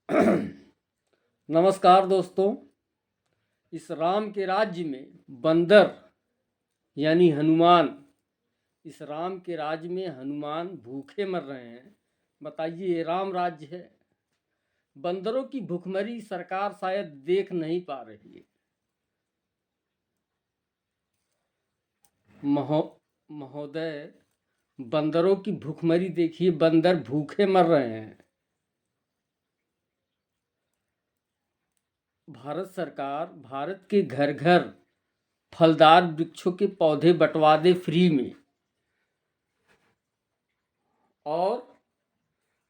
नमस्कार दोस्तों। इस राम के राज्य में बंदर यानी हनुमान, इस राम के राज्य में हनुमान भूखे मर रहे हैं। बताइए, ये राम राज्य है। बंदरों की भूखमरी सरकार शायद देख नहीं पा रही है। महोदय, बंदरों की भूखमरी देखिए, बंदर भूखे मर रहे हैं। भारत सरकार भारत के घर घर फलदार वृक्षों के पौधे बंटवा दे फ्री में, और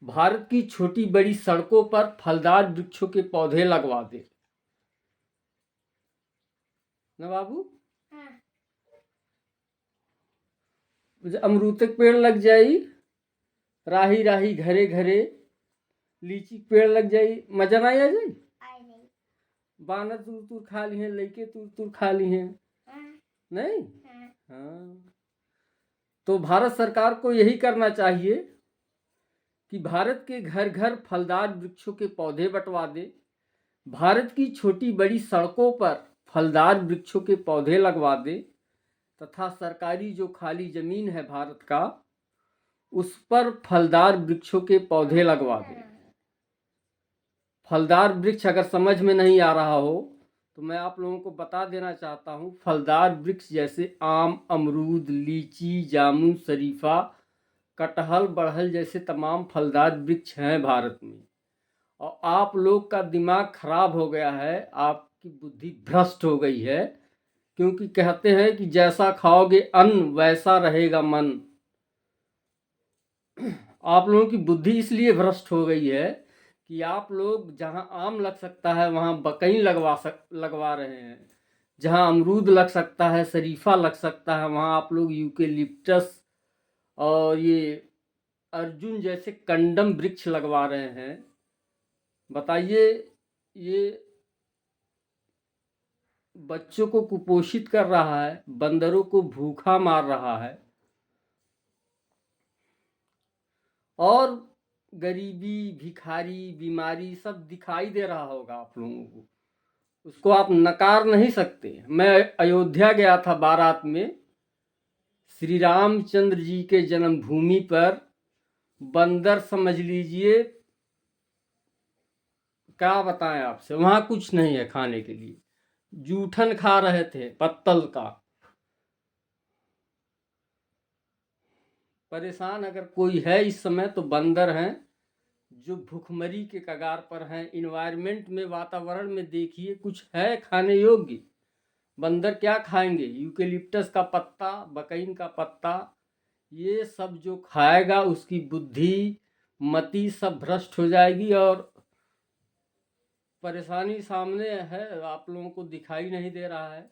भारत की छोटी बड़ी सड़कों पर फलदार वृक्षों के पौधे लगवा दे ना बाबू। हाँ। अमरूद के पेड़ लग जाई, राही राही घरे घरे लीची के पेड़ लग जाई, मजा ना आ जाई। आई नहीं। बानर तूर तूर खा ली हैं, लइके तूर तूर खा ली हैं। हाँ। नहीं। हाँ। हाँ, तो भारत सरकार को यही करना चाहिए कि भारत के घर घर फलदार वृक्षों के पौधे बंटवा दे, भारत की छोटी बड़ी सड़कों पर फलदार वृक्षों के पौधे लगवा दे, तथा सरकारी जो खाली जमीन है भारत का, उस पर फलदार वृक्षों के पौधे लगवा दे। फलदार वृक्ष अगर समझ में नहीं आ रहा हो तो मैं आप लोगों को बता देना चाहता हूँ। फलदार वृक्ष जैसे आम, अमरूद, लीची, जामुन, शरीफा, कटहल, बड़हल जैसे तमाम फलदार वृक्ष हैं भारत में। और आप लोग का दिमाग खराब हो गया है, आपकी बुद्धि भ्रष्ट हो गई है, क्योंकि कहते हैं कि जैसा खाओगे अन्न वैसा रहेगा मन। आप लोगों की बुद्धि इसलिए भ्रष्ट हो गई है कि आप लोग जहाँ आम लग सकता है वहाँ बकई लगवा रहे हैं, जहाँ अमरूद लग सकता है, शरीफा लग सकता है, वहाँ आप लोग यूकेलिप्टस और ये अर्जुन जैसे कंडम वृक्ष लगवा रहे हैं। बताइए, ये बच्चों को कुपोषित कर रहा है, बंदरों को भूखा मार रहा है, और गरीबी, भिखारी, बीमारी सब दिखाई दे रहा होगा आप लोगों को। उसको आप नकार नहीं सकते। मैं अयोध्या गया था बारात में, श्री रामचंद्र जी के जन्मभूमि पर बंदर समझ लीजिए, क्या बताएं आपसे, वहाँ कुछ नहीं है खाने के लिए। जूठन खा रहे थे पत्तल का। परेशान अगर कोई है इस समय तो बंदर हैं, जो भूखमरी के कगार पर हैं। इन्वायरमेंट में, वातावरण में देखिए, कुछ है खाने योग्य। बंदर क्या खाएंगे? यूकेलिप्टस का पत्ता, बकईन का पत्ता, ये सब जो खाएगा उसकी बुद्धि, मति सब भ्रष्ट हो जाएगी। और परेशानी सामने है, आप लोगों को दिखाई नहीं दे रहा है।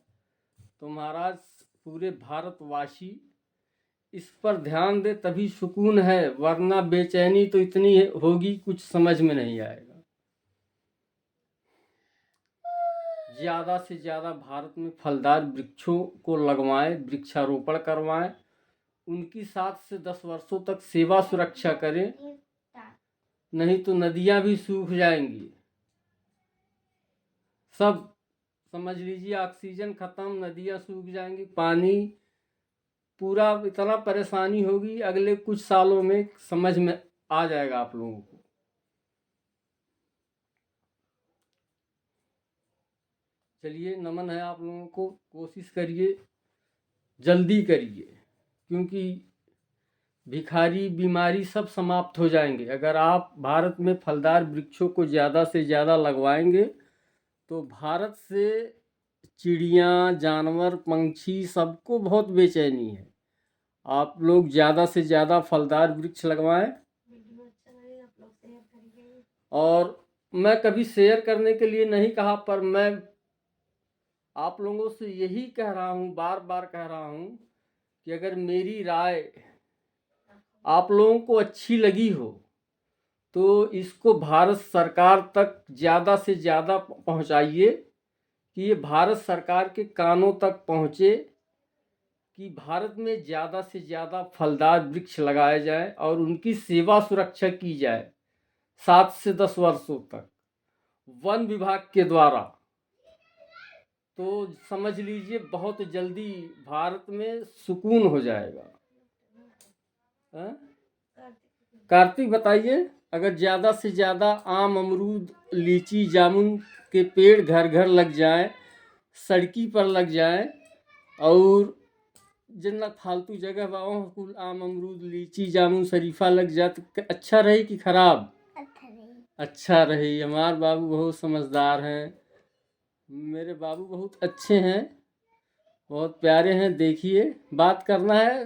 तो महाराज, पूरे भारतवासी इस पर ध्यान दे तभी सुकून है, वरना बेचैनी तो इतनी होगी कुछ समझ में नहीं आएगा। ज़्यादा से ज़्यादा भारत में फलदार वृक्षों को लगवाएं, वृक्षारोपण करवाएं, उनकी 7 से 10 वर्षों तक सेवा सुरक्षा करें, नहीं तो नदियां भी सूख जाएंगी। सब समझ लीजिए, ऑक्सीजन खत्म, नदियां सूख जाएंगी, पानी पूरा, इतना परेशानी होगी अगले कुछ सालों में, समझ में आ जाएगा आप लोगों को। चलिए, नमन है आप लोगों को, कोशिश करिए, जल्दी करिए, क्योंकि भिखारी, बीमारी सब समाप्त हो जाएंगे अगर आप भारत में फलदार वृक्षों को ज़्यादा से ज़्यादा लगवाएंगे। तो भारत से चिड़ियाँ, जानवर, पंछी सबको बहुत बेचैनी है। आप लोग ज़्यादा से ज़्यादा फलदार वृक्ष लगवाएं। और मैं कभी शेयर करने के लिए नहीं कहा, पर मैं आप लोगों से यही कह रहा हूँ, बार बार कह रहा हूँ कि अगर मेरी राय आप लोगों को अच्छी लगी हो तो इसको भारत सरकार तक ज़्यादा से ज़्यादा पहुँचाइए, कि ये भारत सरकार के कानों तक पहुँचे कि भारत में ज़्यादा से ज़्यादा फलदार वृक्ष लगाए जाएं और उनकी सेवा सुरक्षा की जाए 7 से 10 वर्षों तक। वन विभाग के द्वारा, तो समझ लीजिए बहुत जल्दी भारत में सुकून हो जाएगा। हाँ? कार्तिक बताइए, अगर ज़्यादा से ज़्यादा आम, अमरूद, लीची, जामुन के पेड़ घर घर लग जाएं, सड़की पर लग जाएं, और जितना फालतू जगह बा वहाँ कुल आम, अमरूद, लीची, जामुन, शरीफा लग जाए तो अच्छा रही कि खराब? अच्छा रही। हमारे बाबू बहुत समझदार हैं, मेरे बाबू बहुत अच्छे हैं, बहुत प्यारे हैं। देखिए, बात करना है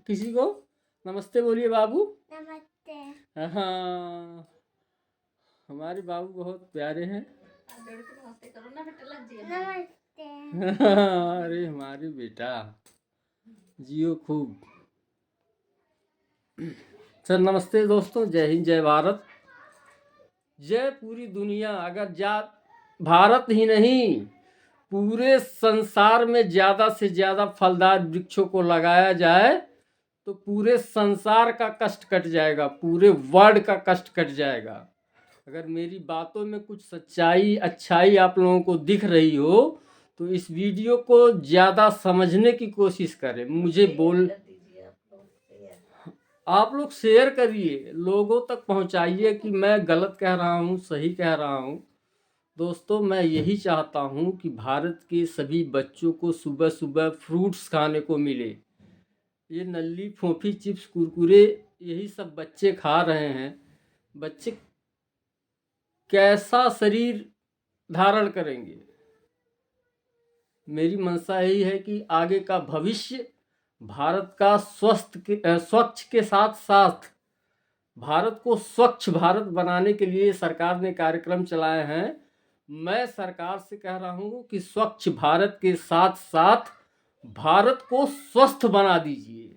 किसी को, नमस्ते बोलिए बाबू। नमस्ते। हाँ, हमारे बाबू बहुत प्यारे हैं। अरे हमारी बेटा, जियो खूब। सर नमस्ते दोस्तों, जय हिंद, जय भारत, जय पूरी दुनिया। अगर भारत ही नहीं, पूरे संसार में ज़्यादा से ज़्यादा फलदार वृक्षों को लगाया जाए तो पूरे संसार का कष्ट कट जाएगा, पूरे वर्ल्ड का कष्ट कट जाएगा। अगर मेरी बातों में कुछ सच्चाई, अच्छाई आप लोगों को दिख रही हो तो इस वीडियो को ज़्यादा समझने की कोशिश करें। मुझे आप लोग शेयर करिए, लोगों तक पहुंचाइए कि मैं गलत कह रहा हूं, सही कह रहा हूं। दोस्तों, मैं यही चाहता हूं कि भारत के सभी बच्चों को सुबह सुबह फ्रूट्स खाने को मिले। ये नल्ली फोफी, चिप्स, कुरकुरे, यही सब बच्चे खा रहे हैं। बच्चे कैसा शरीर धारण करेंगे? मेरी मंशा यही है कि आगे का भविष्य भारत का स्वच्छ के साथ साथ भारत को स्वच्छ भारत बनाने के लिए सरकार ने कार्यक्रम चलाए हैं। मैं सरकार से कह रहा हूं कि स्वच्छ भारत के साथ साथ भारत को स्वस्थ बना दीजिए।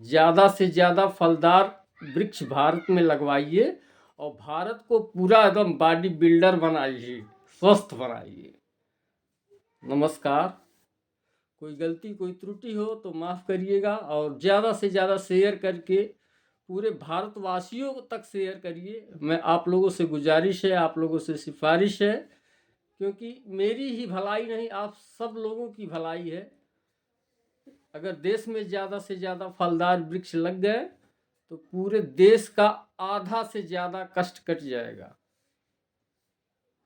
ज़्यादा से ज़्यादा फलदार वृक्ष भारत में लगवाइए और भारत को पूरा एकदम बॉडी बिल्डर बनाइए, स्वस्थ बनाइए। नमस्कार। कोई गलती, कोई त्रुटि हो तो माफ़ करिएगा, और ज़्यादा से ज़्यादा शेयर करके पूरे भारतवासियों तक शेयर करिए। मैं आप लोगों से गुजारिश है, आप लोगों से सिफारिश है, क्योंकि मेरी ही भलाई नहीं, आप सब लोगों की भलाई है। अगर देश में ज़्यादा से ज़्यादा फलदार वृक्ष लग गए तो पूरे देश का आधा से ज़्यादा कष्ट कट जाएगा।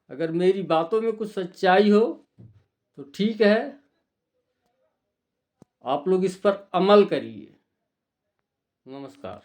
अगर मेरी बातों में कुछ सच्चाई हो तो ठीक है, आप लोग इस पर अमल करिए। नमस्कार।